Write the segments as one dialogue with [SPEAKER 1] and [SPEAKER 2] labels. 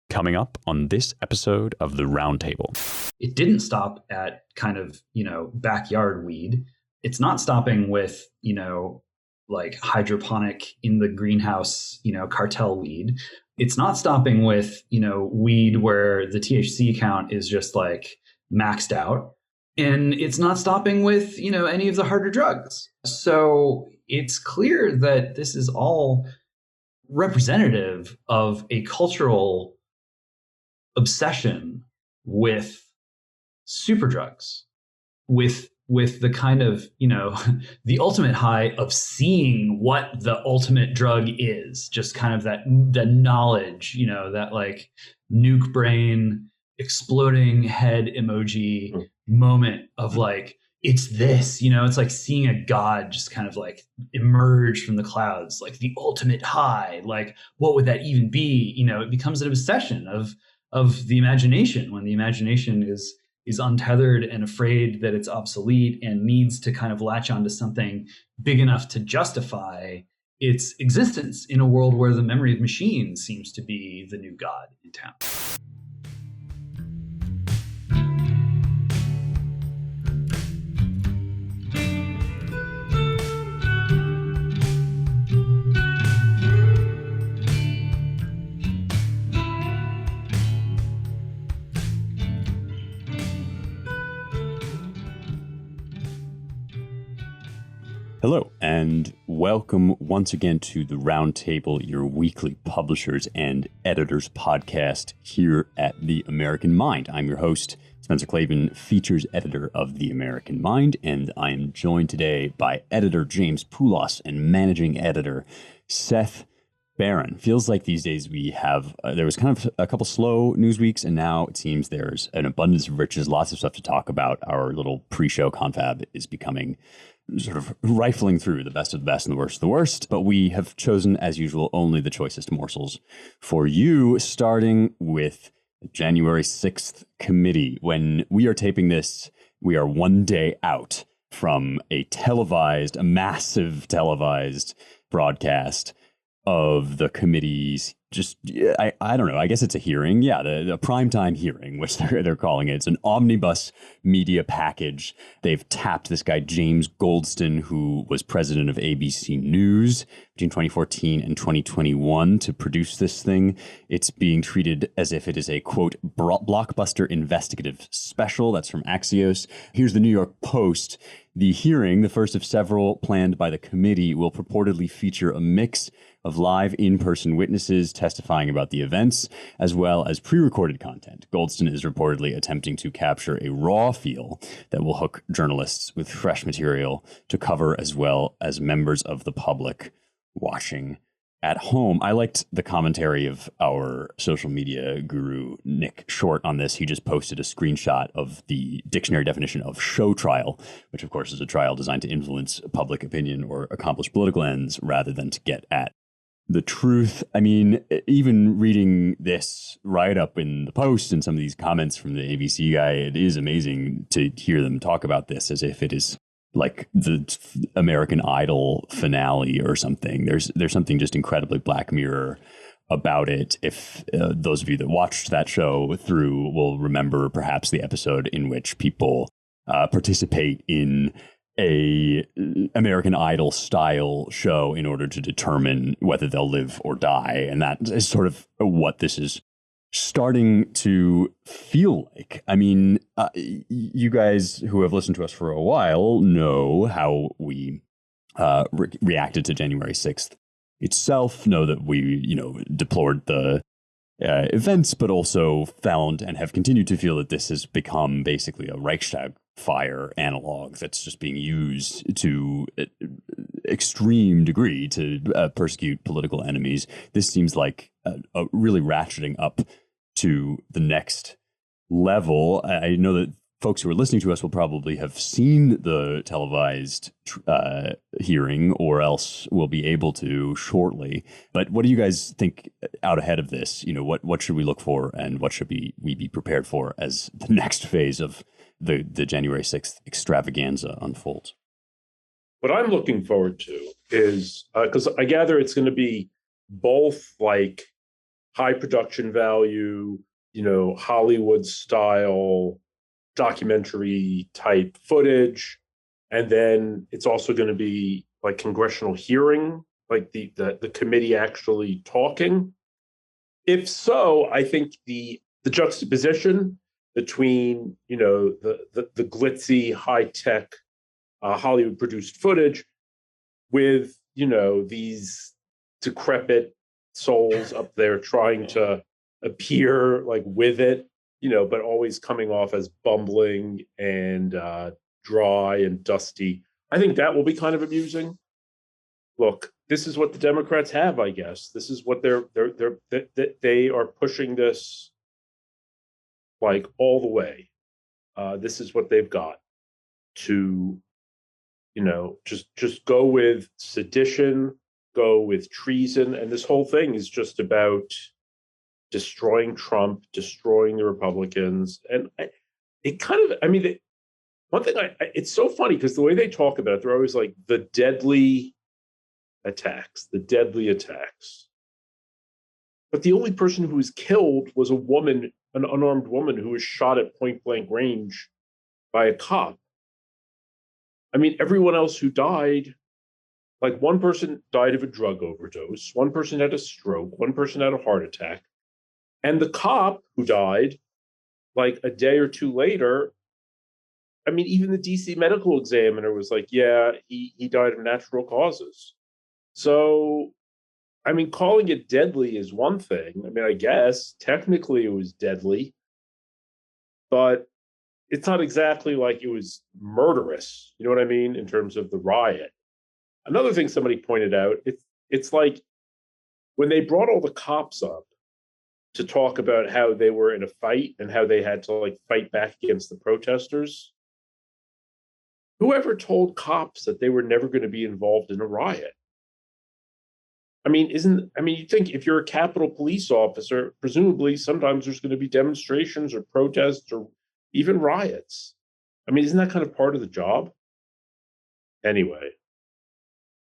[SPEAKER 1] coming up on this episode of the Roundtable.
[SPEAKER 2] It didn't stop at kind of, backyard weed. It's not stopping with, like hydroponic in the greenhouse, cartel weed. It's not stopping with, weed where the THC count is just like maxed out. And it's not stopping with, any of the harder drugs. So it's clear that this is all representative of a cultural obsession with superdrugs, with the kind of, the ultimate high of seeing what the ultimate drug is, just kind of that knowledge, that like nuke brain exploding head emoji moment of like, it's this, it's like seeing a god just kind of like emerge from the clouds, like the ultimate high, like what would that even be? It becomes an obsession of the imagination, when the imagination is untethered and afraid that it's obsolete and needs to kind of latch onto something big enough to justify its existence in a world where the memory of machines seems to be the new god in town.
[SPEAKER 1] Hello, and welcome once again to the Roundtable, your weekly publishers and editors podcast here at The American Mind. I'm your host, Spencer Clavin, features editor of The American Mind, and I am joined today by editor James Poulos and managing editor Seth Barron. Feels like these days we have, there was kind of a couple slow news weeks, and now it seems there's an abundance of riches, lots of stuff to talk about. Our little pre-show confab is becoming sort of rifling through the best of the best and the worst of the worst, but we have chosen, as usual, only the choicest morsels for you, starting with the January 6th committee. When we are taping this, we are one day out from a massive televised broadcast of the committee's I don't know, I guess it's a hearing. Yeah, the primetime hearing, which they're calling it. It's an omnibus media package. They've tapped this guy, James Goldston, who was president of ABC News between 2014 and 2021 to produce this thing. It's being treated as if it is a, quote, blockbuster investigative special. That's from Axios. Here's the New York Post. The hearing, the first of several planned by the committee, will purportedly feature a mix of live in-person witnesses testifying about the events, as well as pre-recorded content. Goldston is reportedly attempting to capture a raw feel that will hook journalists with fresh material to cover, as well as members of the public watching at home. I liked the commentary of our social media guru, Nick Short, on this. He just posted a screenshot of the dictionary definition of show trial, which of course is a trial designed to influence public opinion or accomplish political ends rather than to get at the truth. I mean, even reading this write-up in the Post and some of these comments from the ABC guy, it is amazing to hear them talk about this as if it is like the American Idol finale or something. There's something just incredibly Black Mirror about it. If those of you that watched that show through will remember perhaps the episode in which people participate in a American Idol style show in order to determine whether they'll live or die. And that is sort of what this is starting to feel like. I mean, you guys who have listened to us for a while know how we reacted to January 6th itself, know that we, deplored the events, but also found and have continued to feel that this has become basically a Reichstag fire analog that's just being used to extreme degree to persecute political enemies. This seems like a really ratcheting up to the next level. I know that folks who are listening to us will probably have seen the televised hearing, or else will be able to shortly. But what do you guys think out ahead of this? What should we look for, and what should we be prepared for as the next phase of the January 6th extravaganza unfolds?
[SPEAKER 3] What I'm looking forward to is, because I gather it's going to be both like high production value, Hollywood style documentary type footage. And then it's also going to be like congressional hearing, like the committee actually talking. If so, I think the juxtaposition between the glitzy high tech Hollywood produced footage with these decrepit souls up there trying to appear like with it, but always coming off as bumbling and dry and dusty. I think that will be kind of amusing. Look, this is what the Democrats have, I guess. This is what they are pushing this like all the way. This is what they've got to, just go with sedition, go with treason, and this whole thing is just about destroying Trump, destroying the Republicans, and one thing it's so funny because the way they talk about it, they're always like the deadly attacks. But the only person who was killed was a woman, an unarmed woman who was shot at point blank range by a cop. I mean, everyone else who died, like one person died of a drug overdose, one person had a stroke, one person had a heart attack. And the cop who died, like a day or two later, I mean, even the DC medical examiner was like, yeah, he died of natural causes. So, I mean, calling it deadly is one thing. I mean, I guess technically it was deadly, but it's not exactly like it was murderous. You know what I mean? In terms of the riot. Another thing somebody pointed out, it's like when they brought all the cops up to talk about how they were in a fight and how they had to like fight back against the protesters. Whoever told cops that they were never going to be involved in a riot? I mean, you think if you're a Capitol Police officer, presumably sometimes there's going to be demonstrations or protests or even riots. I mean, isn't that kind of part of the job? Anyway,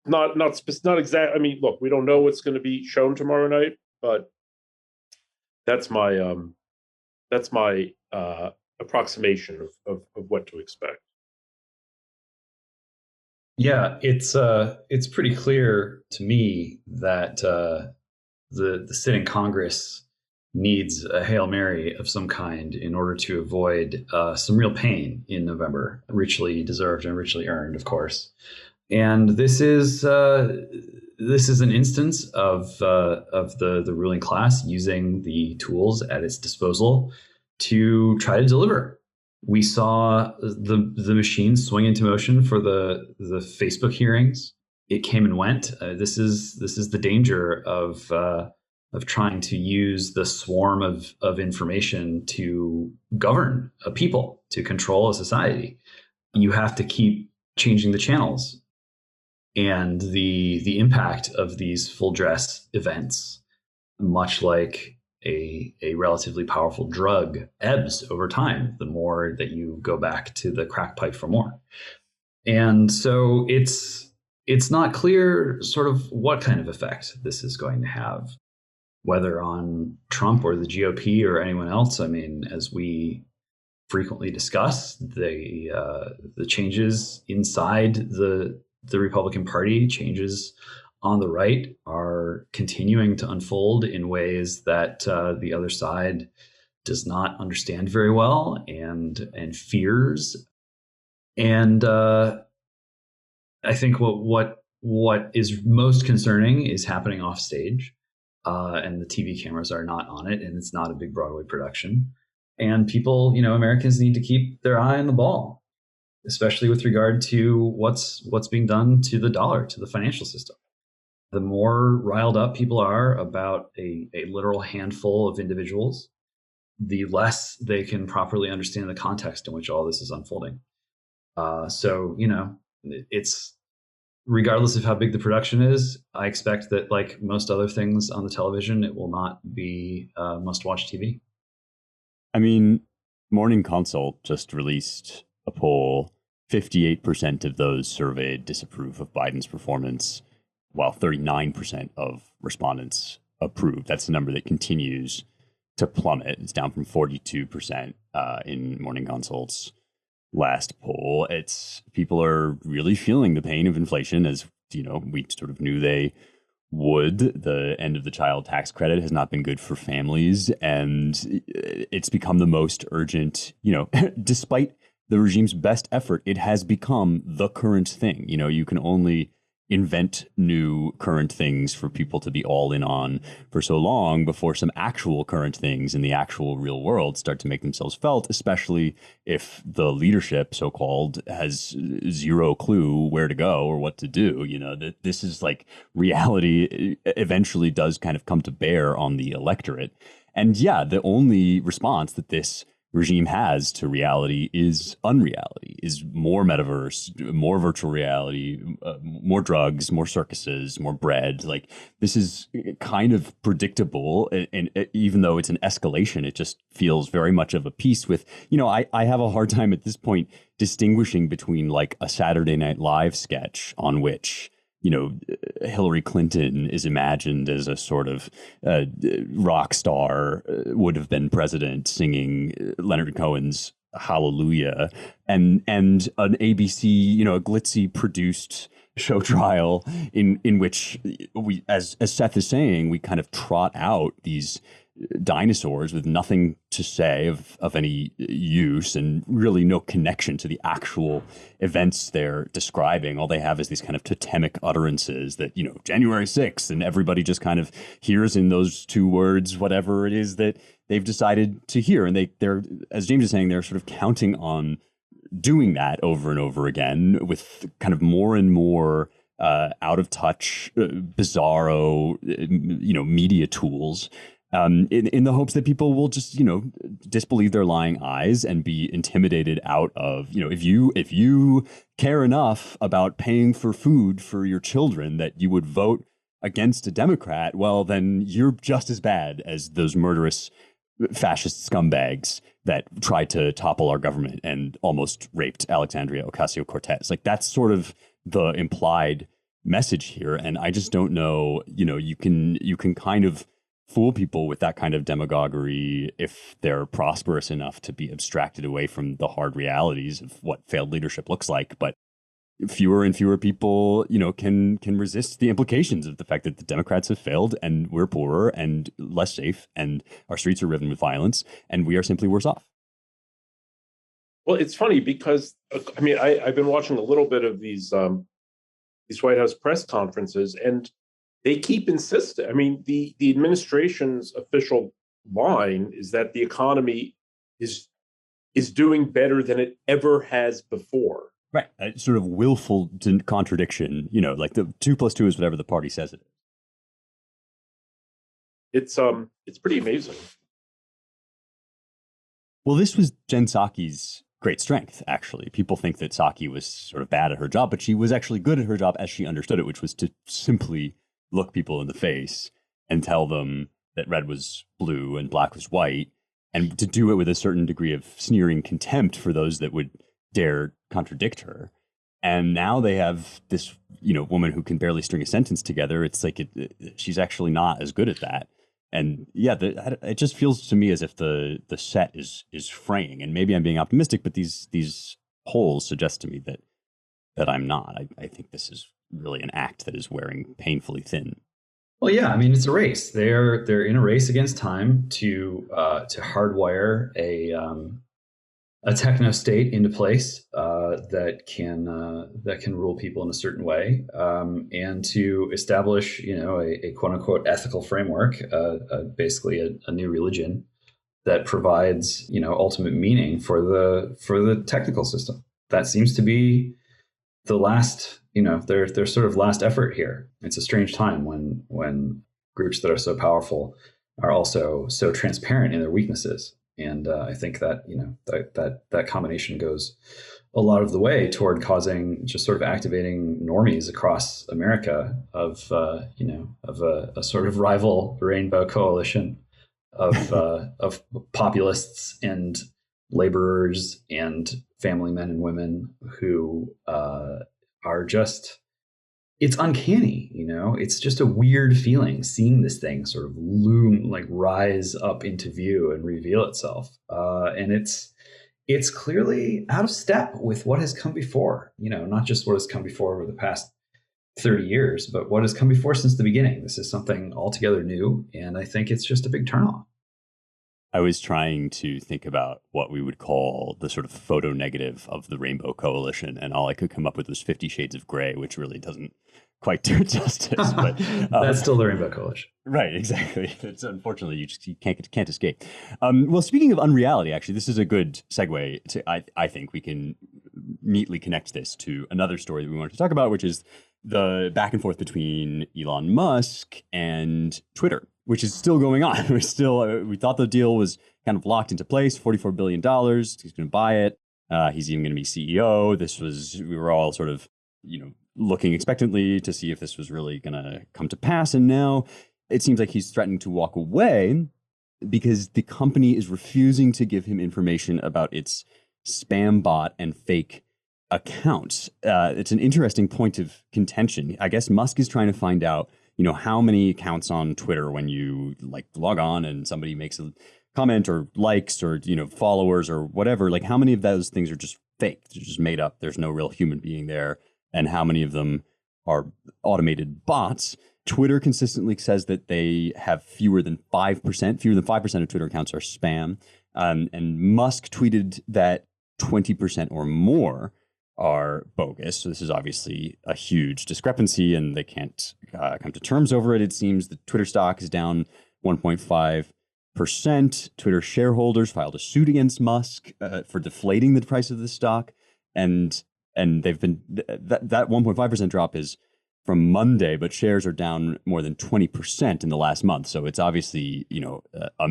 [SPEAKER 3] not exact. I mean, look, we don't know what's going to be shown tomorrow night, but that's my approximation of what to expect.
[SPEAKER 2] Yeah, it's pretty clear to me that the sitting Congress needs a Hail Mary of some kind in order to avoid some real pain in November, richly deserved and richly earned, of course. And this is an instance of the ruling class using the tools at its disposal to try to deliver. We saw the machine swing into motion for the Facebook hearings. It came and went. This is the danger of trying to use the swarm of information to govern a people, to control a society. You have to keep changing the channels, and the impact of these full dress events, much like a relatively powerful drug, ebbs over time the more that you go back to the crack pipe for more. And so it's not clear sort of what kind of effect this is going to have, whether on Trump or the GOP or anyone else. I mean, as we frequently discuss, the changes inside the Republican Party, changes on the right, are continuing to unfold in ways that the other side does not understand very well and fears. And I think what is most concerning is happening off stage, and the TV cameras are not on it, and it's not a big Broadway production. And people, Americans need to keep their eye on the ball, especially with regard to what's being done to the dollar, to the financial system. The more riled up people are about a literal handful of individuals, the less they can properly understand the context in which all this is unfolding. So, it's, regardless of how big the production is, I expect that, like most other things on the television, it will not be must-watch TV.
[SPEAKER 1] I mean, Morning Consult just released a poll. 58% of those surveyed disapprove of Biden's performance, while 39% of respondents approved. That's the number that continues to plummet. It's down from 42% in Morning Consult's last poll. It's people are really feeling the pain of inflation, as we sort of knew they would. The end of the child tax credit has not been good for families, and it's become the most urgent, despite the regime's best effort, it has become the current thing. You can only invent new current things for people to be all in on for so long before some actual current things in the actual real world start to make themselves felt, especially if the leadership, so-called, has zero clue where to go or what to do. That this is like reality eventually does kind of come to bear on the electorate. And yeah, the only response that this regime has to reality is unreality, is more metaverse, more virtual reality, more drugs, more circuses, more bread. Like, this is kind of predictable. And even though it's an escalation, it just feels very much of a piece with, I have a hard time at this point distinguishing between like a Saturday Night Live sketch on which Hillary Clinton is imagined as a sort of rock star, would have been president, singing Leonard Cohen's Hallelujah, and an ABC, a glitzy produced show trial in which we, as Seth is saying, we kind of trot out these dinosaurs with nothing to say of any use and really no connection to the actual events they're describing. All they have is these kind of totemic utterances that, January 6th, and everybody just kind of hears in those two words whatever it is that they've decided to hear. And they're, as James is saying, they're sort of counting on doing that over and over again with kind of more and more out of touch, bizarro, media tools. In the hopes that people will just, disbelieve their lying eyes and be intimidated out of, if you care enough about paying for food for your children that you would vote against a Democrat, well, then you're just as bad as those murderous fascist scumbags that tried to topple our government and almost raped Alexandria Ocasio-Cortez. Like, that's sort of the implied message here. And I just don't know, you can kind of fool people with that kind of demagoguery if they're prosperous enough to be abstracted away from the hard realities of what failed leadership looks like. But fewer and fewer people, can resist the implications of the fact that the Democrats have failed and we're poorer and less safe and our streets are riven with violence and we are simply worse off.
[SPEAKER 3] Well, it's funny because, I've been watching a little bit of these White House press conferences, and they keep insisting. The administration's official line is that the economy is doing better than it ever has before.
[SPEAKER 1] Right. A sort of willful contradiction, like the 2 + 2 is whatever the party says it is.
[SPEAKER 3] It's pretty amazing.
[SPEAKER 1] Well, this was Jen Psaki's great strength, actually. People think that Psaki was sort of bad at her job, but she was actually good at her job as she understood it, which was to simply look people in the face and tell them that red was blue and black was white, and to do it with a certain degree of sneering contempt for those that would dare contradict her. And now they have this, woman who can barely string a sentence together. It's like she's actually not as good at that. And yeah, it just feels to me as if the set is fraying. And maybe I'm being optimistic, but these polls suggest to me that I'm not. I think this is really an act that is wearing painfully thin.
[SPEAKER 2] Well, yeah, it's a race. They're in a race against time to hardwire a techno state into place that can rule people in a certain way, and to establish a quote unquote ethical framework, basically a new religion that provides ultimate meaning for the technical system. That seems to be the last their sort of last effort here. It's a strange time when groups that are so powerful are also so transparent in their weaknesses. And I think that that combination goes a lot of the way toward causing just sort of activating normies across America of a sort of rival rainbow coalition of populists and laborers and family men and women who are just it's uncanny, it's just a weird feeling seeing this thing sort of loom, like rise up into view and reveal itself. And it's clearly out of step with what has come before, not just what has come before over the past 30 years, but what has come before since the beginning. This is something altogether new. And I think it's just a big turnoff.
[SPEAKER 1] I was trying to think about what we would call the sort of photo negative of the Rainbow Coalition, and all I could come up with was 50 Shades of Grey, which really doesn't quite do it justice. But
[SPEAKER 2] that's still the Rainbow Coalition.
[SPEAKER 1] Right, exactly. It's unfortunately you can't escape. Well, speaking of unreality, actually, this is a good segue to I think we can neatly connect this to another story that we wanted to talk about, which is the back and forth between Elon Musk and Twitter, which is still going on. We thought the deal was kind of locked into place, $44 billion. He's going to buy it. He's even going to be CEO. We were all sort of, looking expectantly to see if this was really going to come to pass. And now it seems like he's threatening to walk away because the company is refusing to give him information about its spam bot and fake accounts. It's an interesting point of contention. I guess Musk is trying to find out, how many accounts on Twitter when you log on and somebody makes a comment or likes or, followers or whatever, how many of those things are just fake? They're just made up. There's no real human being there. And how many of them are automated bots. Twitter consistently says that they have fewer than 5% of Twitter accounts are spam. And Musk tweeted that 20% or more are bogus. So this is obviously a huge discrepancy and they can't come to terms over it. It seems the Twitter stock is down 1.5%. Twitter shareholders filed a suit against Musk for deflating the price of the stock. And they've been that 1.5% drop is from Monday, but shares are down more than 20% in the last month. So it's obviously,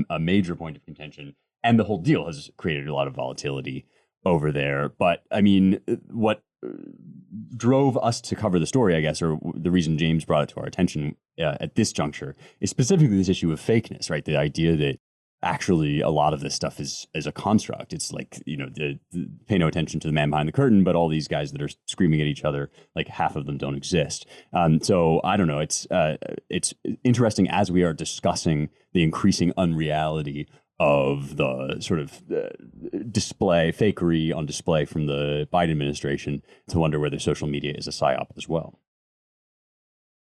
[SPEAKER 1] a major point of contention. And the whole deal has created a lot of volatility over there. But I mean, what drove us to cover the story, I guess, or the reason James brought it to our attention at this juncture is specifically this issue of fakeness, right? The idea that actually a lot of this stuff is a construct. It's pay no attention to the man behind the curtain, but all these guys that are screaming at each other, half of them don't exist. So I don't know. It's interesting as we are discussing the increasing unreality of the sort of fakery on display from the Biden administration to wonder whether social media is a psyop as well.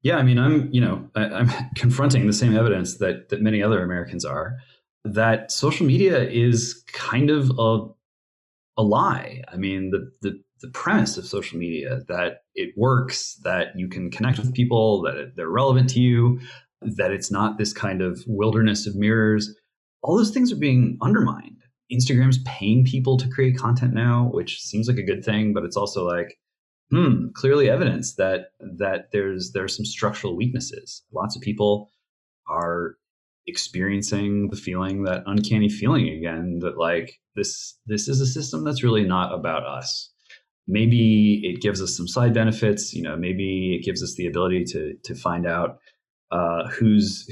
[SPEAKER 2] Yeah, I mean, I'm confronting the same evidence that many other Americans are, that social media is kind of a lie. I mean, the premise of social media, that it works, that you can connect with people, that they're relevant to you, that it's not this kind of wilderness of mirrors, all those things are being undermined. Instagram's paying people to create content now, which seems like a good thing, but it's also clearly evidence that there's some structural weaknesses. Lots of people are experiencing the feeling, that uncanny feeling again, that this is a system that's really not about us. Maybe it gives us some side benefits, maybe it gives us the ability to find out who's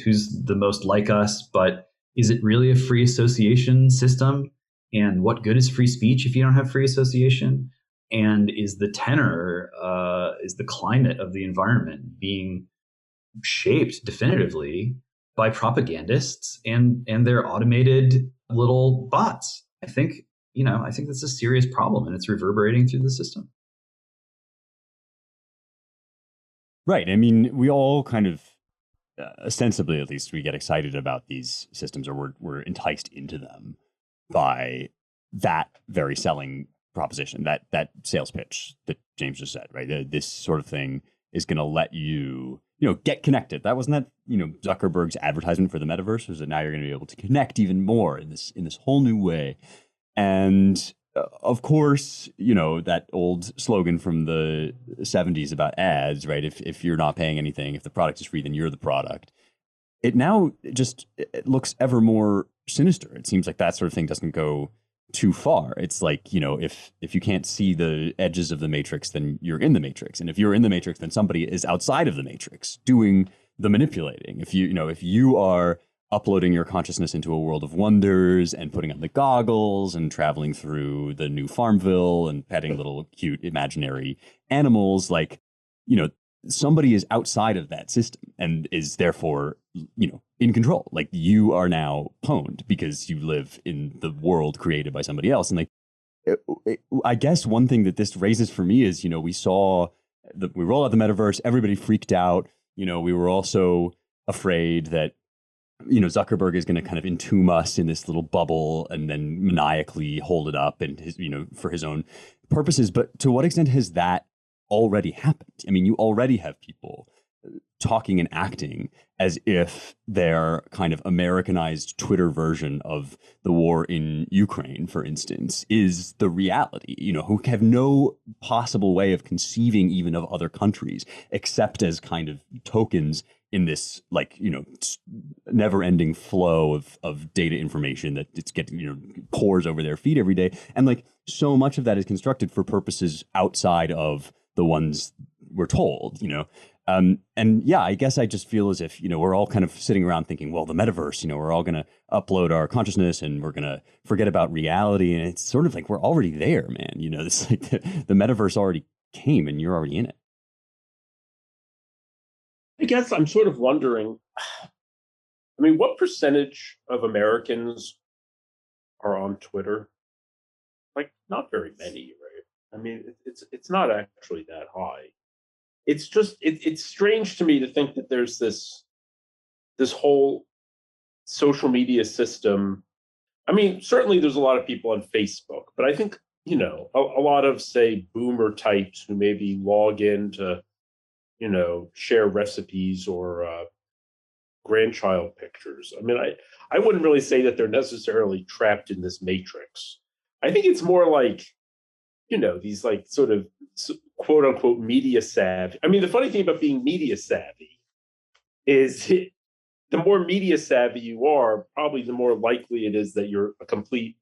[SPEAKER 2] the most like us, but is it really a free association system? And what good is free speech if you don't have free association? And is the tenor, is the climate of the environment being shaped definitively by propagandists and their automated little bots? I think that's a serious problem, and it's reverberating through the system.
[SPEAKER 1] Right. I mean, we all kind of, ostensibly at least, we get excited about these systems, or we're enticed into them by that very selling proposition, that sales pitch that James just said, right? This sort of thing is going to let you, get connected. That wasn't Zuckerberg's advertisement for the metaverse, was that now you're going to be able to connect even more in this whole new way. And of course, that old slogan from the 70s about ads, right? If you're not paying anything, if the product is free, then you're the product. It now it looks ever more sinister. It seems like that sort of thing doesn't go too far. It's if you can't see the edges of the matrix, then you're in the matrix. And if you're in the matrix, then somebody is outside of the matrix doing the manipulating. If you are uploading your consciousness into a world of wonders and putting on the goggles and traveling through the new Farmville and petting little cute imaginary animals, somebody is outside of that system and is therefore, in control. Like, you are now pwned because you live in the world created by somebody else. And like, I guess one thing that this raises for me is, we saw we roll out the metaverse, everybody freaked out. We were also afraid that, Zuckerberg is going to kind of entomb us in this little bubble and then maniacally hold it up and for his own purposes. But to what extent has that already happened? I mean, you already have people talking and acting as if their kind of Americanized Twitter version of the war in Ukraine, for instance, is the reality, who have no possible way of conceiving even of other countries except as kind of tokens in this, like, never ending flow of data information that it's getting, pours over their feed every day. And like, so much of that is constructed for purposes outside of the ones we're told, and yeah, I guess I just feel as if, we're all kind of sitting around thinking, well, the metaverse, we're all going to upload our consciousness and we're going to forget about reality. And it's sort of like, we're already there, man. This like the metaverse already came and you're already in it.
[SPEAKER 3] I guess I'm sort of wondering, I mean, what percentage of Americans are on Twitter? Like, not very many, right? I mean, it's not actually that high. It's just it's strange to me to think that there's this whole social media system. I mean, certainly there's a lot of people on Facebook, but I think, a lot of, say, boomer types who maybe log in to, share recipes or grandchild pictures. I mean, I wouldn't really say that they're necessarily trapped in this matrix. I think it's more like, these like sort of quote unquote media savvy. I mean, the funny thing about being media savvy is the more media savvy you are, probably the more likely it is that you're a complete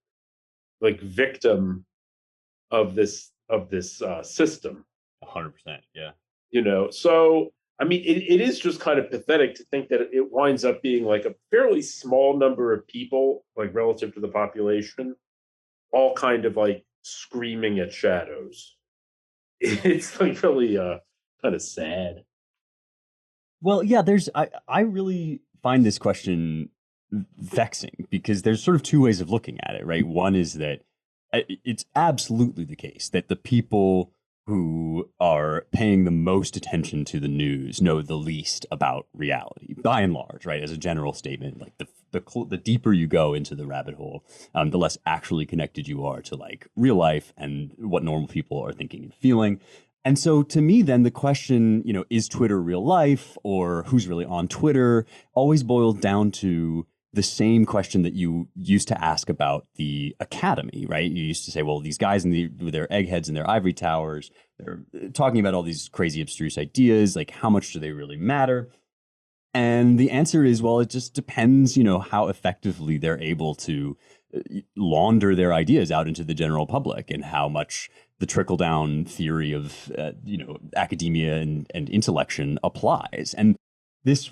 [SPEAKER 3] like victim of this system.
[SPEAKER 1] 100%. Yeah.
[SPEAKER 3] So I mean, it is just kind of pathetic to think that it winds up being like a fairly small number of people, like relative to the population, all kind of like screaming at shadows. It's like really kind of sad.
[SPEAKER 1] Well, yeah, I really find this question vexing because there's sort of two ways of looking at it, right? One is that it's absolutely the case that the people who are paying the most attention to the news know the least about reality, by and large, right? As a general statement, like the deeper you go into the rabbit hole, the less actually connected you are to like real life and what normal people are thinking and feeling. And so to me, then the question, is Twitter real life or who's really on Twitter always boils down to the same question that you used to ask about the academy, right? You used to say, well, these guys with their eggheads and their ivory towers, they're talking about all these crazy, abstruse ideas. Like, how much do they really matter? And the answer is, well, it just depends, how effectively they're able to launder their ideas out into the general public and how much the trickle down theory of, academia and intellection applies. And this,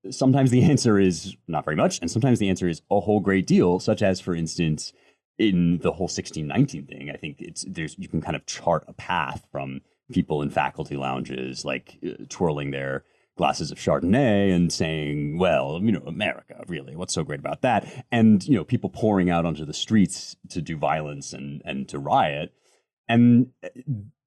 [SPEAKER 1] sometimes the answer is not very much. And sometimes the answer is a whole great deal, such as, for instance, in the whole 1619 thing. I think you can kind of chart a path from people in faculty lounges, like twirling their glasses of Chardonnay and saying, well, America, really, what's so great about that? And, people pouring out onto the streets to do violence and to riot. And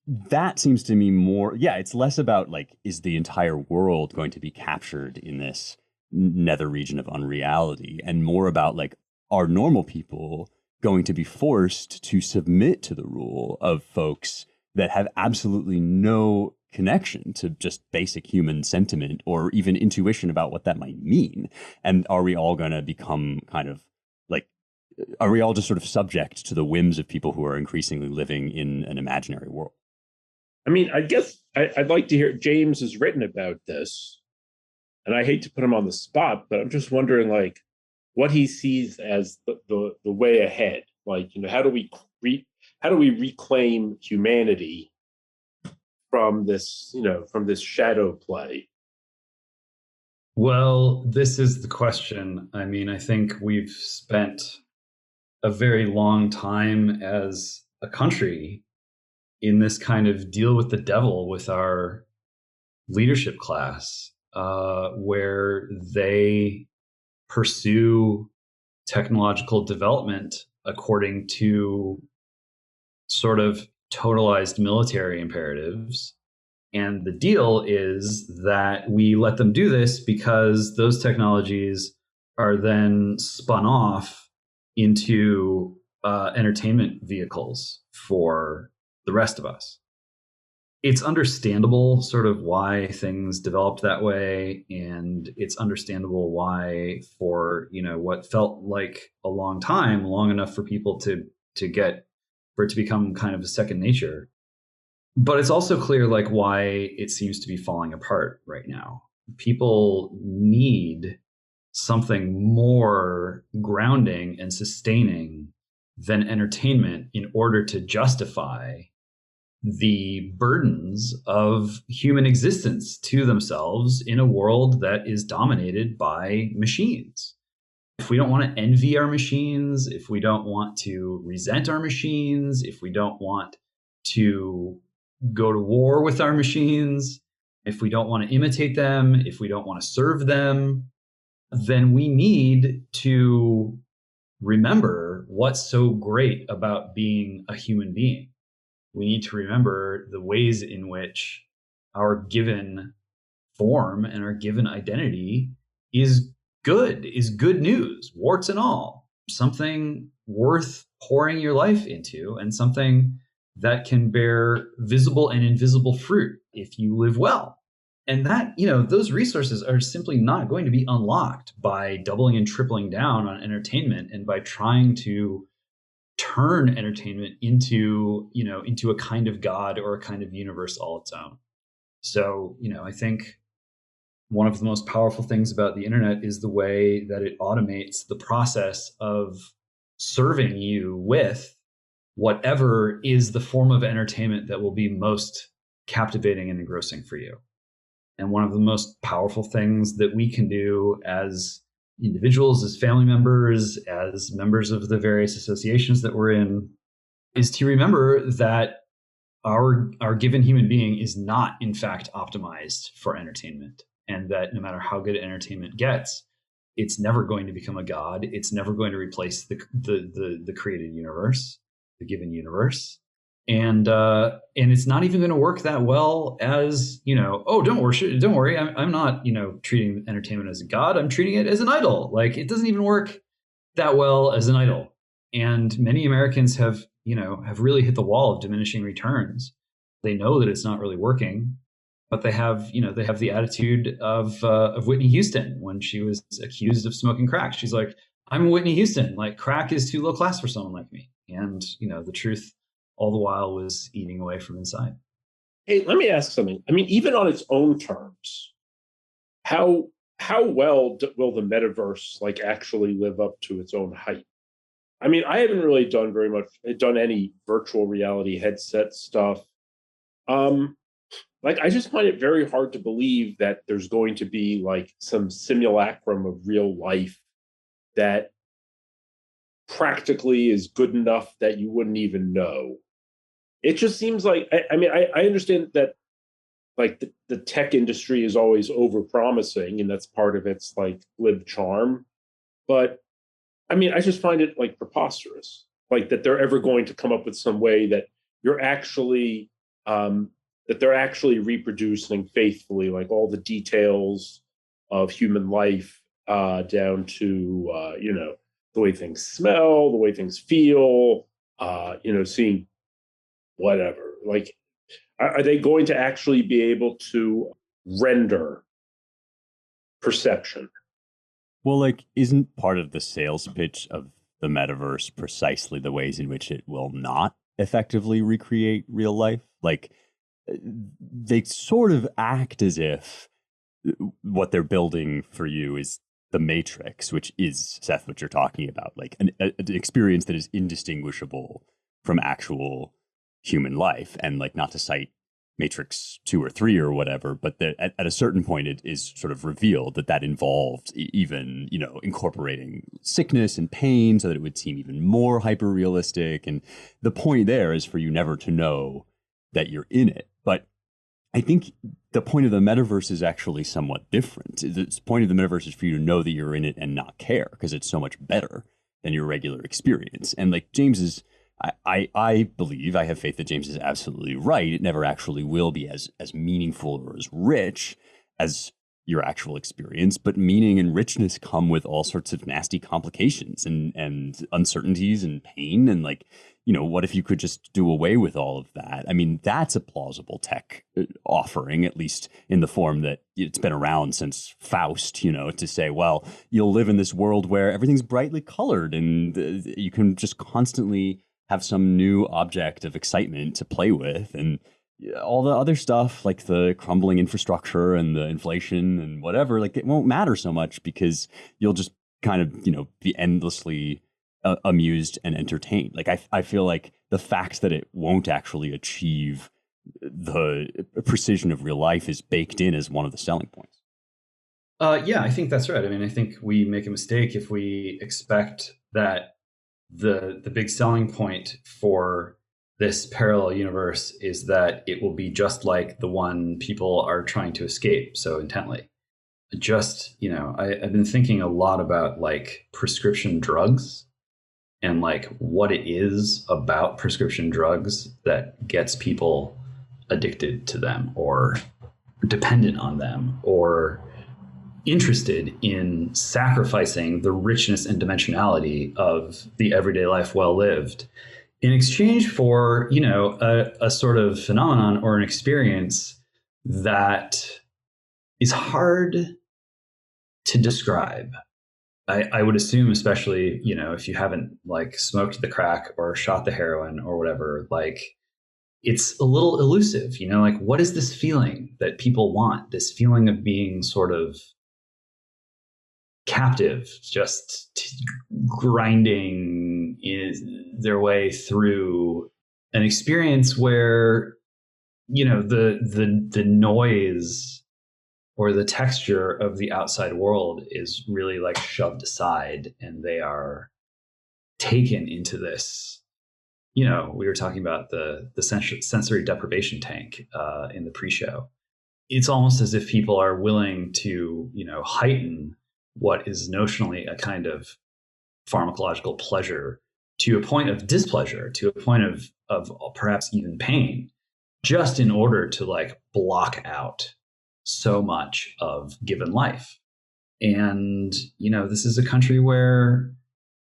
[SPEAKER 1] that seems to me more, it's less about like, is the entire world going to be captured in this nether region of unreality, and more about like, are normal people going to be forced to submit to the rule of folks that have absolutely no connection to just basic human sentiment or even intuition about what that might mean? And are we all going to become kind of like, are we all just sort of subject to the whims of people who are increasingly living in an imaginary world?
[SPEAKER 3] I mean, I guess I'd like to hear, James has written about this, and I hate to put him on the spot, but I'm just wondering, like, what he sees as the way ahead. Like, how do we reclaim humanity from this, from this shadow play?
[SPEAKER 2] Well, this is the question. I mean, I think we've spent a very long time as a country in this kind of deal with the devil with our leadership class where they pursue technological development according to sort of totalized military imperatives. And the deal is that we let them do this because those technologies are then spun off into entertainment vehicles for the rest of us. It's understandable sort of why things developed that way, and it's understandable why for, what felt like a long time, long enough for people to get, for it to become kind of a second nature. But it's also clear like why it seems to be falling apart right now. People need something more grounding and sustaining than entertainment in order to justify the burdens of human existence to themselves in a world that is dominated by machines. If we don't want to envy our machines, if we don't want to resent our machines, if we don't want to go to war with our machines, if we don't want to imitate them, if we don't want to serve them, then we need to remember what's so great about being a human being. We need to remember the ways in which our given form and our given identity is good news, warts and all, something worth pouring your life into, and something that can bear visible and invisible fruit if you live well. And that, those resources are simply not going to be unlocked by doubling and tripling down on entertainment and by trying to turn entertainment into a kind of God or a kind of universe all its own. So, I think one of the most powerful things about the internet is the way that it automates the process of serving you with whatever is the form of entertainment that will be most captivating and engrossing for you. And one of the most powerful things that we can do as individuals, as family members, as members of the various associations that we're in, is to remember that our given human being is not, in fact, optimized for entertainment. And that no matter how good entertainment gets, it's never going to become a god. It's never going to replace the created universe, the given universe. And it's not even going to work that well as, don't worry. I'm not, treating entertainment as a god. I'm treating it as an idol. Like, it doesn't even work that well as an idol. And many Americans have really hit the wall of diminishing returns. They know that it's not really working, but they have the attitude of Whitney Houston when she was accused of smoking crack. She's like, I'm Whitney Houston. Like, crack is too low class for someone like me. And, the truth all the while was eating away from inside.
[SPEAKER 3] Hey, let me ask something. I mean, even on its own terms, how well will the metaverse actually live up to its own hype? I mean, I haven't really done any virtual reality headset stuff. I just find it very hard to believe that there's going to be some simulacrum of real life that practically is good enough that you wouldn't even know. It just seems like, I understand that the tech industry is always over-promising, and that's part of its live charm. But I just find it preposterous, that they're ever going to come up with some way that you're actually that they're actually reproducing faithfully all the details of human life, down to the way things smell, the way things feel, seeing whatever. Are they going to actually be able to render perception?
[SPEAKER 1] Well, isn't part of the sales pitch of the metaverse precisely the ways in which it will not effectively recreate real life? They sort of act as if what they're building for you is the Matrix, which is, Seth, what you're talking about, an experience that is indistinguishable from actual human life. And not to cite Matrix 2 or 3 or whatever, but that at a certain point it is sort of revealed that involved even, incorporating sickness and pain so that it would seem even more hyper realistic. And the point there is for you never to know that you're in it. But I think the point of the metaverse is actually somewhat different. The point of the metaverse is for you to know that you're in it and not care, because it's so much better than your regular experience. And like James is, I believe, I have faith that James is absolutely right. It never actually will be as meaningful or as rich as your actual experience, but meaning and richness come with all sorts of nasty complications and uncertainties and pain. And like, what if you could just do away with all of that? I mean, that's a plausible tech offering, at least in the form that it's been around since Faust, to say, well, you'll live in this world where everything's brightly colored and you can just constantly have some new object of excitement to play with. And all the other stuff, like the crumbling infrastructure and the inflation and whatever, like it won't matter so much, because you'll just kind of, be endlessly amused and entertained. Like I feel like the fact that it won't actually achieve the precision of real life is baked in as one of the selling points.
[SPEAKER 2] Yeah, I think that's right. I mean, I think we make a mistake if we expect that the big selling point for this parallel universe is that it will be just like the one people are trying to escape so intently. I've been thinking a lot about like prescription drugs and like what it is about prescription drugs that gets people addicted to them or dependent on them or interested in sacrificing the richness and dimensionality of the everyday life well lived in exchange for, a sort of phenomenon or an experience that is hard to describe. I would assume, especially, if you haven't like smoked the crack or shot the heroin or whatever, like it's a little elusive, like what is this feeling that people want? This feeling of being sort of captive, just grinding their way through an experience where, the noise or the texture of the outside world is really like shoved aside, and they are taken into this. We were talking about the sensory deprivation tank in the pre-show. It's almost as if people are willing to, heighten what is notionally a kind of pharmacological pleasure to a point of displeasure, to a point of perhaps even pain, just in order to like block out so much of given life. And, this is a country where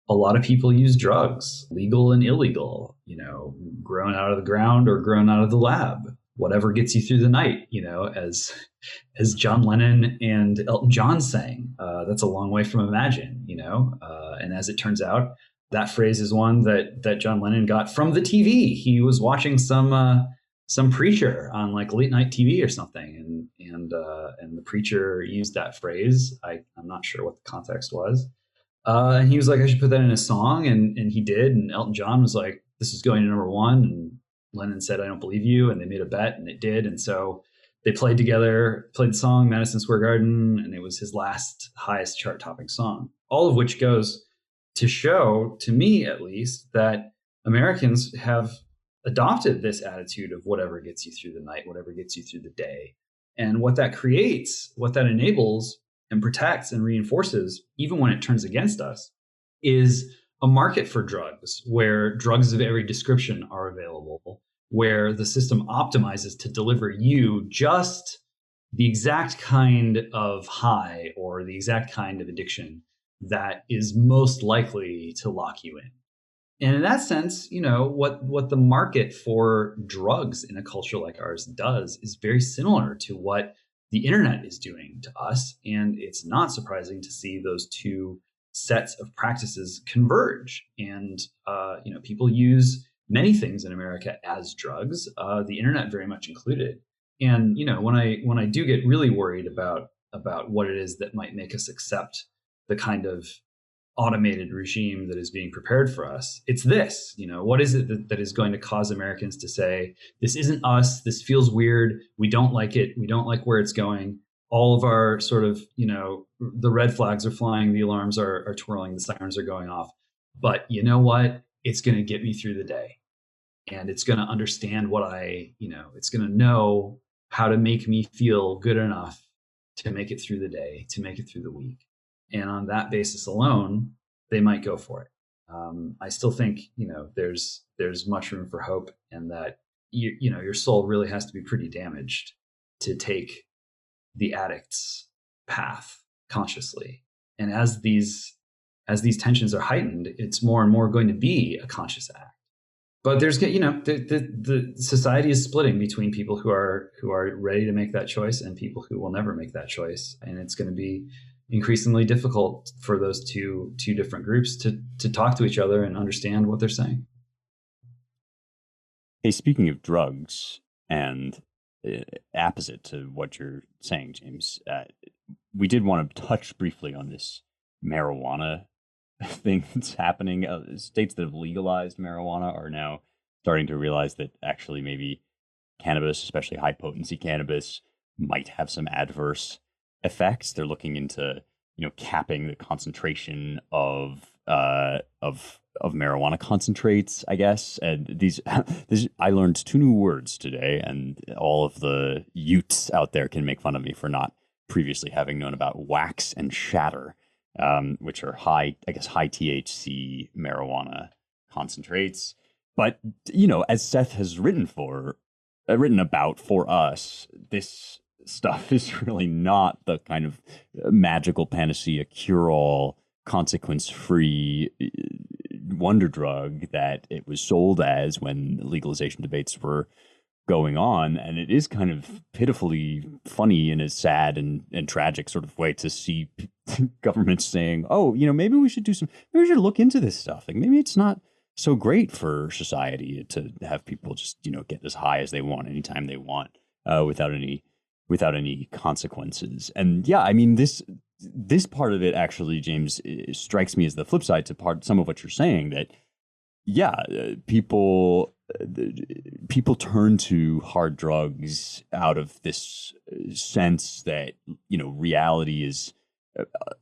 [SPEAKER 2] a lot of people use drugs, legal and illegal, grown out of the ground or grown out of the lab, whatever gets you through the night, as John Lennon and Elton John sang. That's a long way from Imagine, and as it turns out, that phrase is one that John Lennon got from the TV. He was watching some preacher on like late night TV or something, and the preacher used that phrase. I'm not sure what the context was. And he was like, I should put that in a song, and he did. And Elton John was like, this is going to number one. And Lennon said, I don't believe you. And they made a bet, and it did. And so they played together, played the song Madison Square Garden, and it was his last highest chart topping song. All of which goes to show, to me at least, that Americans have adopted this attitude of whatever gets you through the night, whatever gets you through the day. And what that creates, what that enables and protects and reinforces, even when it turns against us, is a market for drugs, where drugs of every description are available, where the system optimizes to deliver you just the exact kind of high or the exact kind of addiction that is most likely to lock you in. And in that sense, what the market for drugs in a culture like ours does is very similar to what the internet is doing to us. And it's not surprising to see those two sets of practices converge. And, people use many things in America as drugs, the internet very much included. And, when I do get really worried about what it is that might make us accept the kind of automated regime that is being prepared for us, it's this, what is it that is going to cause Americans to say, this isn't us, this feels weird, we don't like it, we don't like where it's going. All of our sort of, the red flags are flying, the alarms are twirling, the sirens are going off. But you know what? It's going to get me through the day. And it's going to understand what it's going to know how to make me feel good enough to make it through the day, to make it through the week. And on that basis alone, they might go for it. I still think, there's much room for hope, and that your soul really has to be pretty damaged to take the addict's path consciously. And as these tensions are heightened, it's more and more going to be a conscious act. But there's, the society is splitting between people who are ready to make that choice and people who will never make that choice, and it's going to be increasingly difficult for those two different groups to talk to each other and understand what they're saying.
[SPEAKER 1] Hey, speaking of drugs, and opposite to what you're saying, James, we did want to touch briefly on this marijuana thing that's happening. States that have legalized marijuana are now starting to realize that actually maybe cannabis, especially high potency cannabis, might have some adverse effects. They're looking into, capping the concentration of marijuana concentrates, I guess. And I learned 2 new words today, and all of the Utes out there can make fun of me for not previously having known about wax and shatter, which are high THC marijuana concentrates. But, as Seth has written about for us, this stuff is really not the kind of magical panacea, cure-all, consequence-free wonder drug that it was sold as when legalization debates were going on. And it is kind of pitifully funny in a sad and tragic sort of way to see governments saying, oh, maybe we should look into this stuff. Like, maybe it's not so great for society to have people just, get as high as they want anytime they want, without any consequences. And yeah, I mean, this part of it actually, James, strikes me as the flip side to some of what you're saying, that people turn to hard drugs out of this sense that, reality is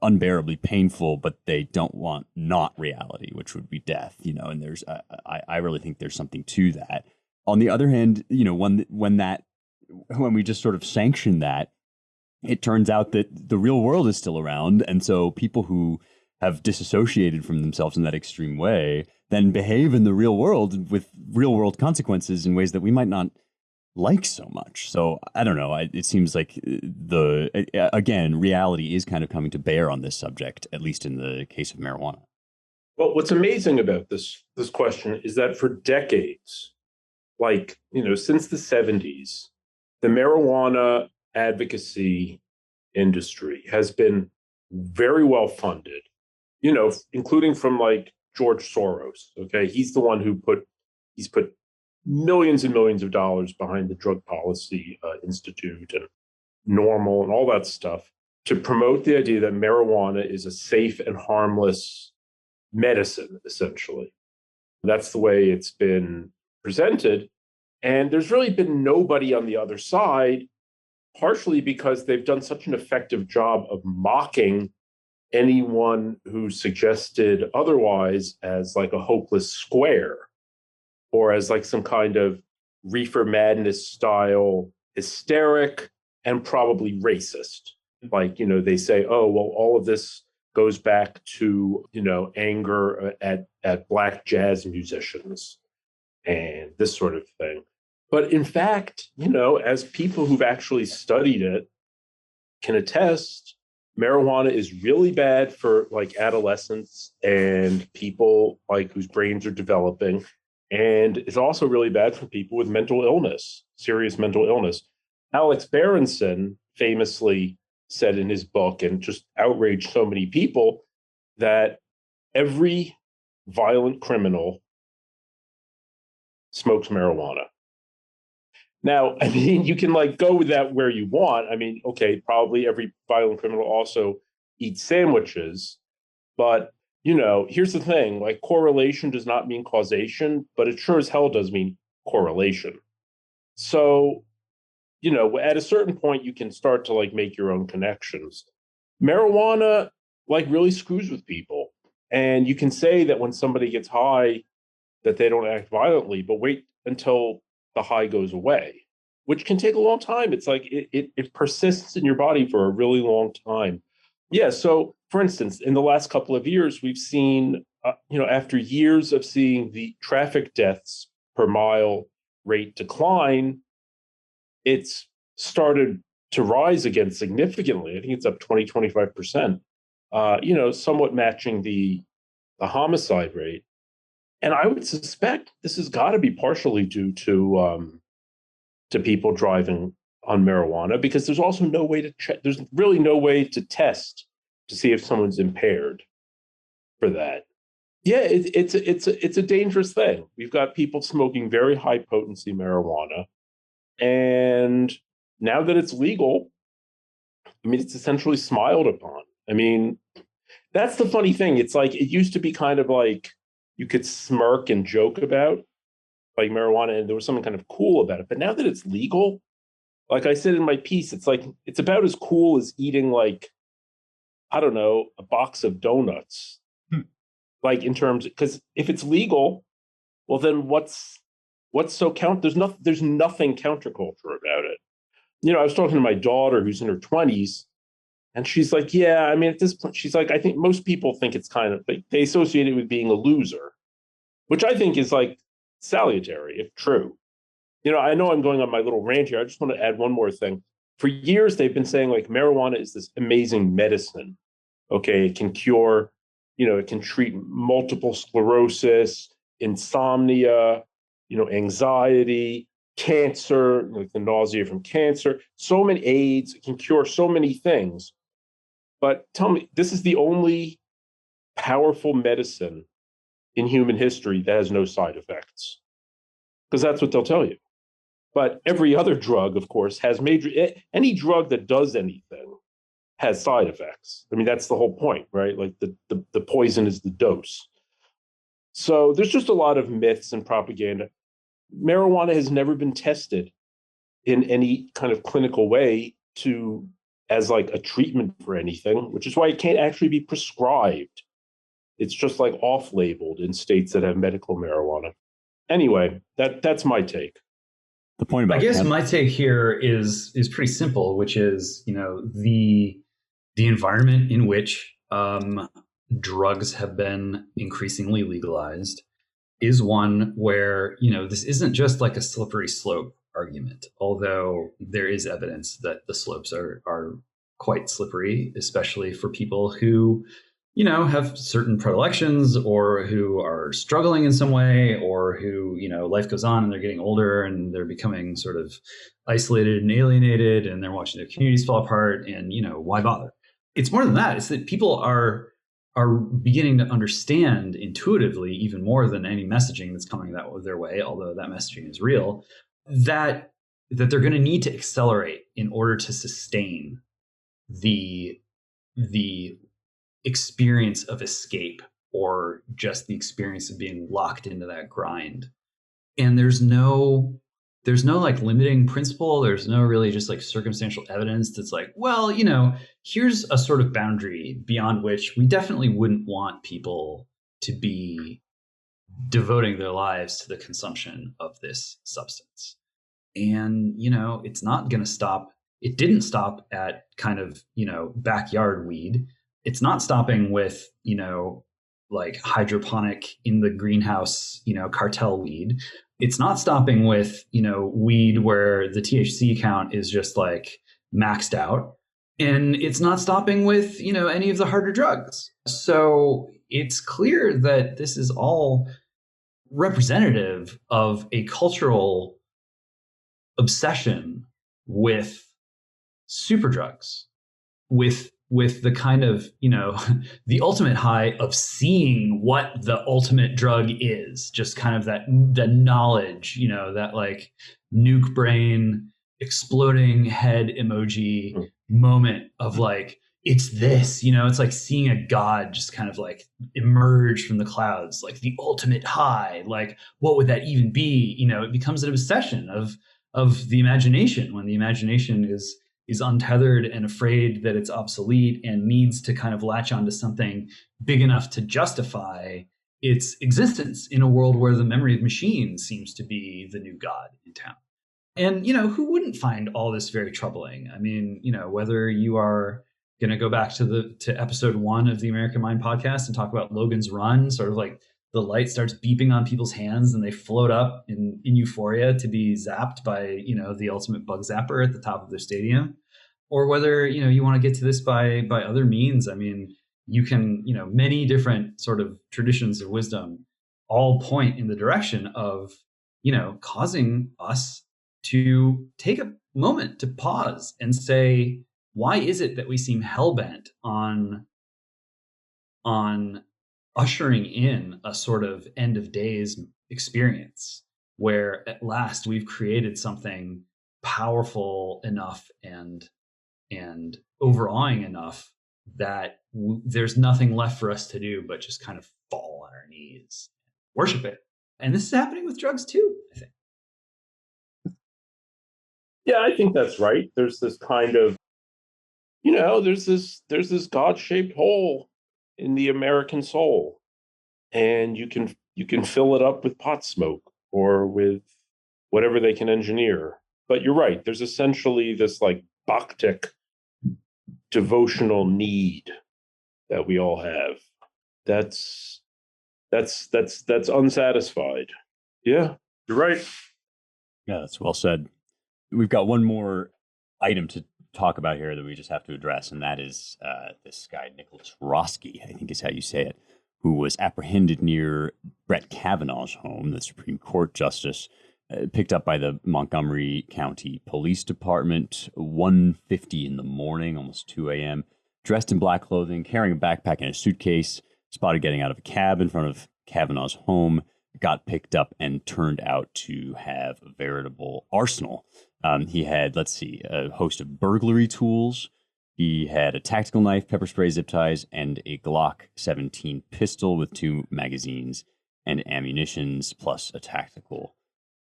[SPEAKER 1] unbearably painful, but they don't want not reality, which would be death, and there's, I really think there's something to that. On the other hand, when we just sort of sanction that, it turns out that the real world is still around. And so people who have disassociated from themselves in that extreme way then behave in the real world with real world consequences in ways that we might not like so much. So I don't know. It seems like again, reality is kind of coming to bear on this subject, at least in the case of marijuana.
[SPEAKER 3] Well, what's amazing about this question is that for decades, since the 70s, the marijuana advocacy industry has been very well funded, including from George Soros. Okay. He's the one who put millions and millions of dollars behind the Drug Policy Institute and Normal and all that stuff to promote the idea that marijuana is a safe and harmless medicine, essentially. That's the way it's been presented. And there's really been nobody on the other side, partially because they've done such an effective job of mocking anyone who suggested otherwise as a hopeless square, or as some kind of reefer madness style hysteric and probably racist. They say, oh, well, all of this goes back to, anger at Black jazz musicians and this sort of thing. But in fact, as people who've actually studied it can attest, marijuana is really bad for adolescents and people whose brains are developing. And it's also really bad for people with mental illness, serious mental illness. Alex Berenson famously said in his book, and just outraged so many people, that every violent criminal smokes marijuana. Now, I mean, you can go with that where you want. I mean, okay, probably every violent criminal also eats sandwiches. But, here's the thing, correlation does not mean causation, but it sure as hell does mean correlation. So, at a certain point, you can start to make your own connections. Marijuana, really screws with people. And you can say that when somebody gets high, that they don't act violently, but wait until the high goes away. which can take a long time. It's like it persists in your body for a really long time. Yeah. So, for instance, in the last couple of years, we've seen, after years of seeing the traffic deaths per mile rate decline, it's started to rise again significantly. I think it's up 25%, somewhat matching the homicide rate. And I would suspect this has got to be partially due to people driving on marijuana, because there's also no way to check. There's really no way to test to see if someone's impaired for that. Yeah, it's a dangerous thing. We've got people smoking very high potency marijuana, and now that it's legal, I mean, it's essentially smiled upon. I mean, that's the funny thing. It's like it used to be kind of like you could smirk and joke about like marijuana, and there was something kind of cool about it. But now that it's legal, like I said in my piece, it's like it's about as cool as eating, like, I don't know, a box of donuts. Like, in terms, because if it's legal, well, then what's so there's nothing counterculture about it. I was talking to my daughter who's in her 20s, and she's like, yeah, I mean, at this point, she's like, I think most people think it's kind of like they associate it with being a loser, which I think is like salutary, if true. I know I'm going on my little rant here. I just want to add one more thing. For years, they've been saying like marijuana is this amazing medicine. Okay, it can cure, it can treat multiple sclerosis, insomnia, anxiety, cancer, like the nausea from cancer, so many AIDS. It can cure so many things. But tell me, this is the only powerful medicine in human history that has no side effects, because that's what they'll tell you. But every other drug, of course, has any drug that does anything has side effects. I mean, that's the whole point, right? Like the poison is the dose. So there's just a lot of myths and propaganda. Marijuana has never been tested in any kind of clinical way as like a treatment for anything, which is why it can't actually be prescribed. It's just like off-labeled in states that have medical marijuana. Anyway, that's my take.
[SPEAKER 1] The point about
[SPEAKER 2] I guess my take here is pretty simple, which is, the environment in which drugs have been increasingly legalized is one where, this isn't just like a slippery slope argument, although there is evidence that the slopes are quite slippery, especially for people who, have certain predilections, or who are struggling in some way, or who, life goes on and they're getting older and they're becoming sort of isolated and alienated, and they're watching their communities fall apart, and, why bother? It's more than that. It's that people are beginning to understand intuitively, even more than any messaging that's coming their way, although that messaging is real, that they're going to need to accelerate in order to sustain the experience of escape, or just the experience of being locked into that grind. And there's no like limiting principle. There's no really just like circumstantial evidence that's like, well, here's a sort of boundary beyond which we definitely wouldn't want people to be devoting their lives to the consumption of this substance. And, it's not going to stop. It didn't stop at kind of, backyard weed. It's not stopping with, like hydroponic in the greenhouse, cartel weed. It's not stopping with, weed where the THC count is just like maxed out. And it's not stopping with, any of the harder drugs. So it's clear that this is all representative of a cultural obsession with superdrugs, with the kind of, the ultimate high of seeing what the ultimate drug is, just kind of the knowledge, that like nuke brain exploding head emoji moment of like, it's this, it's like seeing a god just kind of like emerge from the clouds, like the ultimate high. Like, what would that even be? It becomes an obsession of the imagination, when the imagination is untethered and afraid that it's obsolete and needs to kind of latch onto something big enough to justify its existence in a world where the memory of machines seems to be the new god in town. And, who wouldn't find all this very troubling? I mean, whether you are going to go back to episode 1 of the American Mind podcast and talk about Logan's Run, sort of like the light starts beeping on people's hands and they float up in euphoria to be zapped by, the ultimate bug zapper at the top of their stadium, or whether, you want to get to this by other means. I mean, you can, many different sort of traditions of wisdom all point in the direction of, causing us to take a moment to pause and say, why is it that we seem hell-bent on ushering in a sort of end of days experience where at last we've created something powerful enough and overawing enough that there's nothing left for us to do but just kind of fall on our knees, worship it. And this is happening with drugs too, I think.
[SPEAKER 3] Yeah, I think that's right. There's this kind of, there's this God-shaped hole in the American soul, and you can fill it up with pot smoke or with whatever they can engineer. But you're right. There's essentially this like Bhaktic devotional need that we all have. That's unsatisfied. Yeah, you're right.
[SPEAKER 1] Yeah, that's well said. We've got one more item to talk about here that we just have to address, and that is this guy, Nicholas Roski, I think is how you say it, who was apprehended near Brett Kavanaugh's home, the Supreme Court justice, picked up by the Montgomery County Police Department, 1:50 in the morning, almost 2 a.m., dressed in black clothing, carrying a backpack and a suitcase, spotted getting out of a cab in front of Kavanaugh's home, got picked up and turned out to have a veritable arsenal. He had, a host of burglary tools. He had a tactical knife, pepper spray, zip ties, and a Glock 17 pistol with 2 magazines and ammunitions, plus a tactical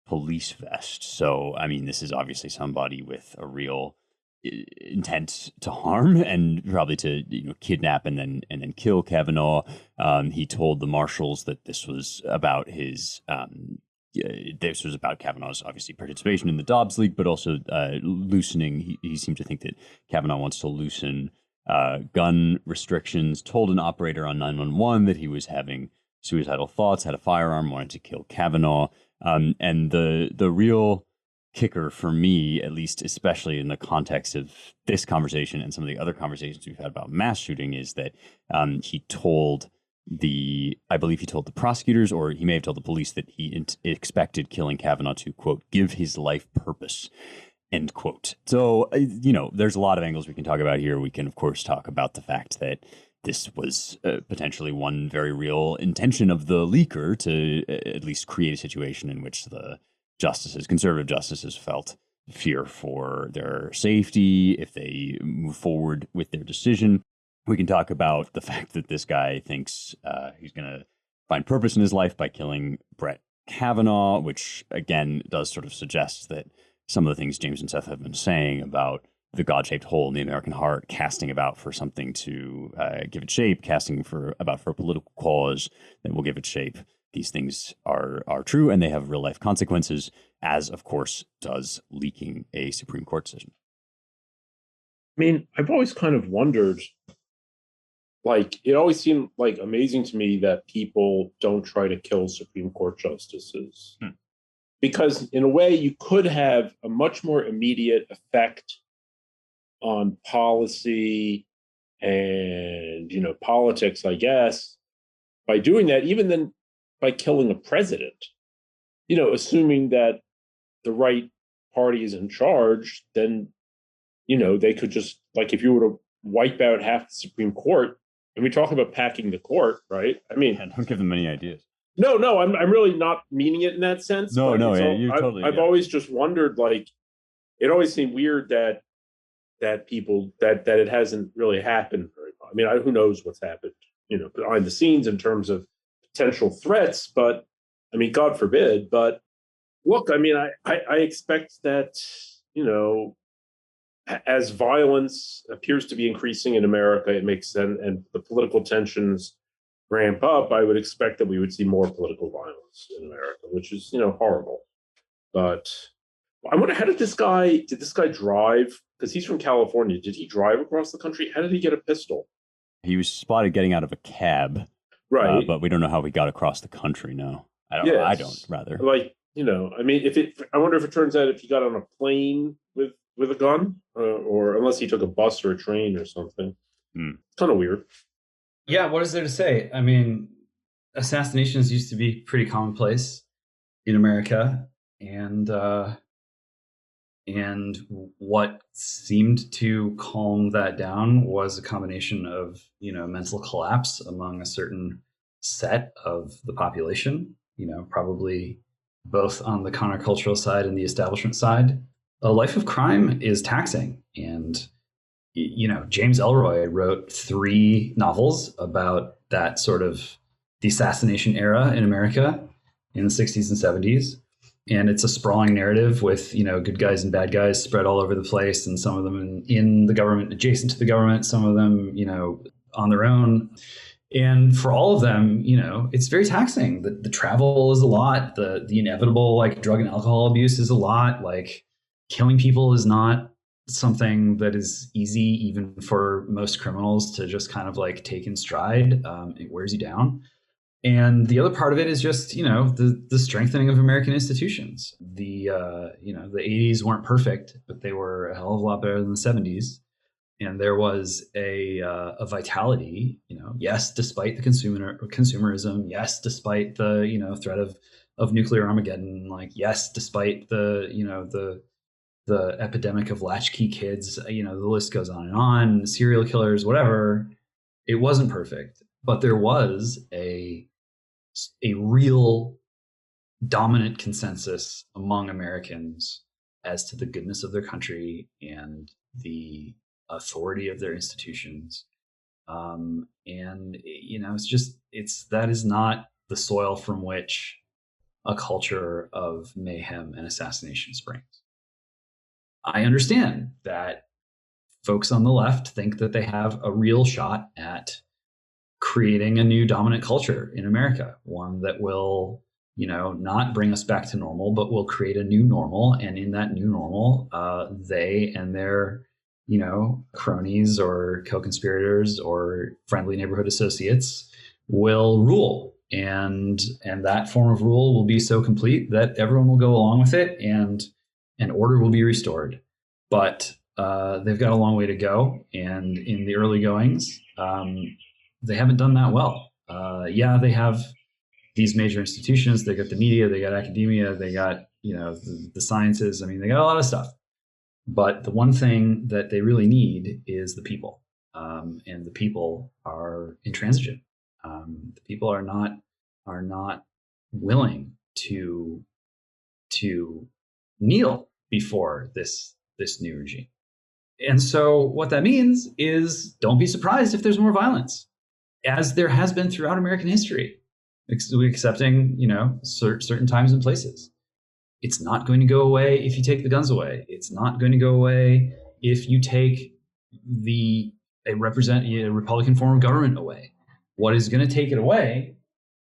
[SPEAKER 1] police vest. So, I mean, this is obviously somebody with a real intent to harm and probably to kidnap and then kill Kavanaugh. He told the marshals that this was about Kavanaugh's obviously participation in the Dobbs leak, but also loosening. He seemed to think that Kavanaugh wants to loosen gun restrictions. Told an operator on 911 that he was having suicidal thoughts, had a firearm, wanted to kill Kavanaugh. And the real kicker for me, at least, especially in the context of this conversation and some of the other conversations we've had about mass shooting, is that he told the prosecutors, or he may have told the police, that he expected killing Kavanaugh to, quote, give his life purpose, end quote. So, there's a lot of angles we can talk about here. We can, of course, talk about the fact that this was potentially one very real intention of the leaker to at least create a situation in which the conservative justices felt fear for their safety if they move forward with their decision. We can talk about the fact that this guy thinks he's going to find purpose in his life by killing Brett Kavanaugh, which again does sort of suggest that some of the things James and Seth have been saying about the God-shaped hole in the American heart, casting about for something to give it shape, casting for a political cause that will give it shape. These things are true, and they have real-life consequences, as, of course, does leaking a Supreme Court decision.
[SPEAKER 3] I mean, I've always kind of wondered, it always seemed amazing to me that people don't try to kill Supreme Court justices. Because in a way, you could have a much more immediate effect on policy and, politics, I guess, by doing that, even than by killing a president. Assuming that the right party is in charge, then, they could just, if you were to wipe out half the Supreme Court, and we talk about packing the court, right? I mean,
[SPEAKER 1] don't give them any ideas.
[SPEAKER 3] No, I'm really not meaning it in that sense.
[SPEAKER 1] No, you're totally.
[SPEAKER 3] I've always just wondered, it always seemed weird that people that it hasn't really happened very much. I mean, who knows what's happened, behind the scenes in terms of potential threats, but I mean, God forbid. But look, I mean, I expect that, as violence appears to be increasing in America, it makes sense, and the political tensions ramp up, I would expect that we would see more political violence in America, which is, horrible. But I wonder, how did this guy drive? Because he's from California. Did he drive across the country? How did he get a pistol?
[SPEAKER 1] He was spotted getting out of a cab,
[SPEAKER 3] Right.
[SPEAKER 1] but we don't know how he got across the country. No, I don't. I don't.
[SPEAKER 3] Yes.
[SPEAKER 1] Rather,
[SPEAKER 3] Like, I mean, I wonder if it turns out if he got on a plane with a gun, or unless he took a bus or a train or something. It's kind of weird.
[SPEAKER 2] Yeah, what is there to say? I mean, assassinations used to be pretty commonplace in America, and what seemed to calm that down was a combination of, mental collapse among a certain set of the population, probably both on the countercultural side and the establishment side. A life of crime is taxing. And, James Ellroy wrote 3 novels about that sort of the assassination era in America in the 60s and 70s. And it's a sprawling narrative with, good guys and bad guys spread all over the place, and some of them in the government, adjacent to the government, some of them, on their own. And for all of them, it's very taxing. The travel is a lot. The inevitable, like, drug and alcohol abuse is a lot. Like, killing people is not something that is easy, even for most criminals, to just kind of like take in stride. It wears you down. And the other part of it is just, the strengthening of American institutions. The 80s weren't perfect, but they were a hell of a lot better than the 70s. And there was a vitality, yes, despite the consumerism, yes, despite the, threat of nuclear Armageddon, like, yes, despite the epidemic of latchkey kids, the list goes on, serial killers, whatever. It wasn't perfect, but there was a real dominant consensus among Americans as to the goodness of their country and the authority of their institutions. That is not the soil from which a culture of mayhem and assassination springs. I understand that folks on the left think that they have a real shot at creating a new dominant culture in America, one that will, not bring us back to normal, but will create a new normal. And in that new normal, they and their, cronies or co-conspirators or friendly neighborhood associates will rule. And that form of rule will be so complete that everyone will go along with it, and order will be restored. But they've got a long way to go. And in the early goings, they haven't done that well. They have these major institutions. They got the media, they got academia, they got, the sciences. I mean, they got a lot of stuff. But the one thing that they really need is the people. And the people are intransigent. The people are not willing to kneel before this new regime. And so what that means is, don't be surprised if there's more violence, as there has been throughout American history, excepting, certain times and places. It's not going to go away if you take the guns away. It's not going to go away if you take a Republican form of government away. What is going to take it away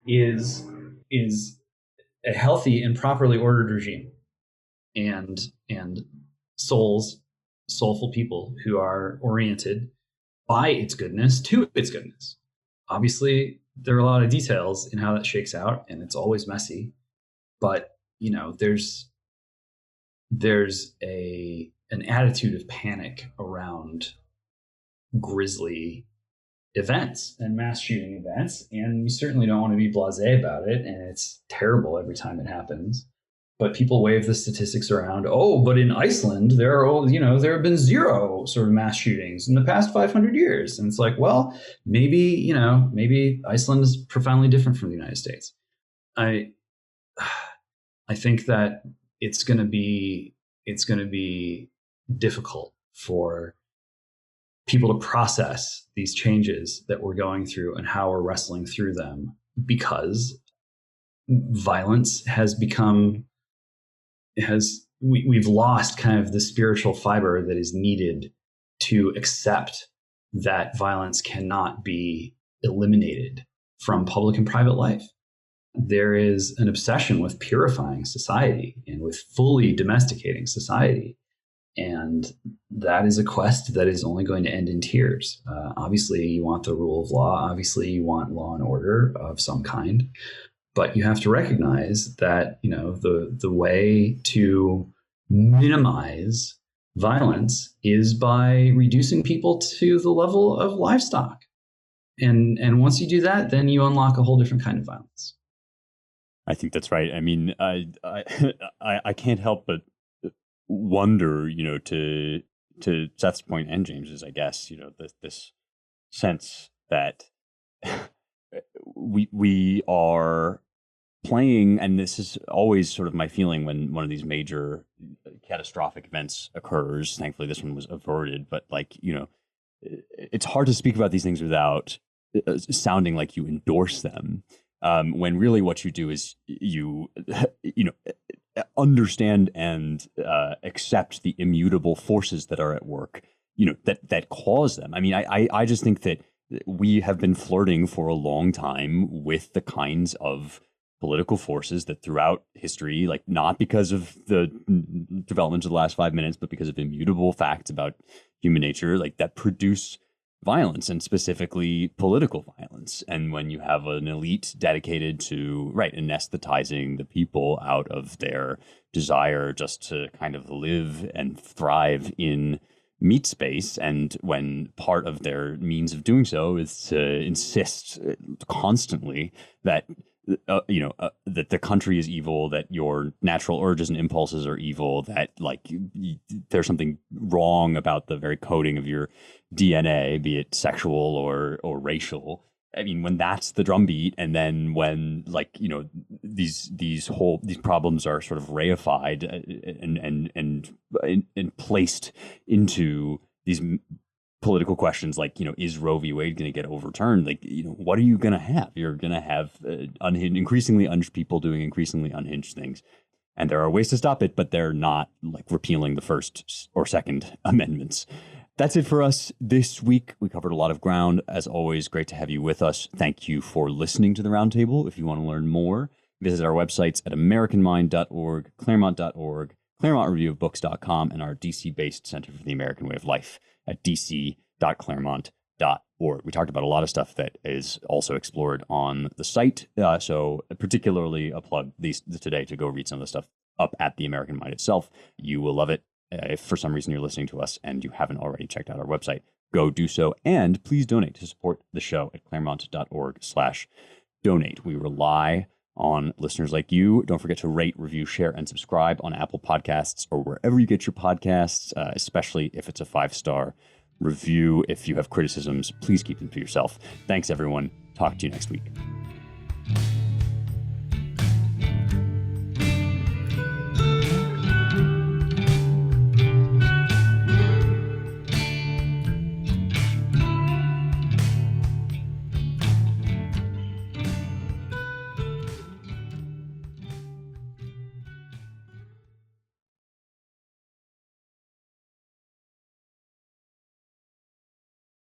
[SPEAKER 2] is a healthy and properly ordered regime, and soulful people who are oriented by its goodness to its goodness. Obviously, there are a lot of details in how that shakes out, and it's always messy. But there's an attitude of panic around grisly events and mass shooting events, and you certainly don't want to be blasé about it. And it's terrible every time it happens. But people wave the statistics around. Oh, but in Iceland, there have been 0 sort of mass shootings in the past 500 years. And it's like, well, maybe Iceland is profoundly different from the United States. I think that it's going to be difficult for people to process these changes that we're going through and how we're wrestling through them, because violence has become we've lost kind of the spiritual fiber that is needed to accept that violence cannot be eliminated from public and private life. there is an obsession with purifying society and with fully domesticating society. And that is a quest that is only going to end in tears. Obviously, you want the rule of law. Obviously, you want law and order of some kind. But you have to recognize that, the way to minimize violence is by reducing people to the level of livestock. And once you do that, then you unlock a whole different kind of violence.
[SPEAKER 1] I think that's right. I mean, I can't help but wonder, to Seth's point and James's, I guess, this sense that we are playing, and this is always sort of my feeling when one of these major catastrophic events occurs. Thankfully, this one was averted, but it's hard to speak about these things without sounding like you endorse them. When really what you do is you understand and accept the immutable forces that are at work, that cause them. I mean, I just think that we have been flirting for a long time with the kinds of political forces that throughout history, like not because of the developments of the last 5 minutes, but because of immutable facts about human nature, like that produce violence, and specifically political violence. And when you have an elite dedicated to anesthetizing the people out of their desire just to kind of live and thrive in meat space, and when part of their means of doing so is to insist constantly that that the country is evil, that your natural urges and impulses are evil, that there's something wrong about the very coding of your DNA, be it sexual or racial. I mean, when that's the drumbeat, and then when these problems are sort of reified and placed into these political questions, is Roe v. Wade going to get overturned? What are you going to have? You're going to have increasingly unhinged people doing increasingly unhinged things. And there are ways to stop it, but they're not repealing the First or Second Amendments. That's it for us this week. We covered a lot of ground. As always, great to have you with us. Thank you for listening to the Roundtable. If you want to learn more, visit our websites at AmericanMind.org, Claremont.org, ClaremontReviewOfBooks.com, and our DC-based Center for the American Way of Life at dc.claremont.org. We talked about a lot of stuff that is also explored on the site. So particularly a plug today to go read some of the stuff up at the American Mind itself. You will love it. If for some reason you're listening to us and you haven't already checked out our website, go do so. And please donate to support the show at claremont.org/donate. We rely on listeners like you. Don't forget to rate, review, share, and subscribe on Apple Podcasts or wherever you get your podcasts, especially if it's a 5-star review. If you have criticisms, please keep them to yourself. Thanks, everyone. Talk to you next week.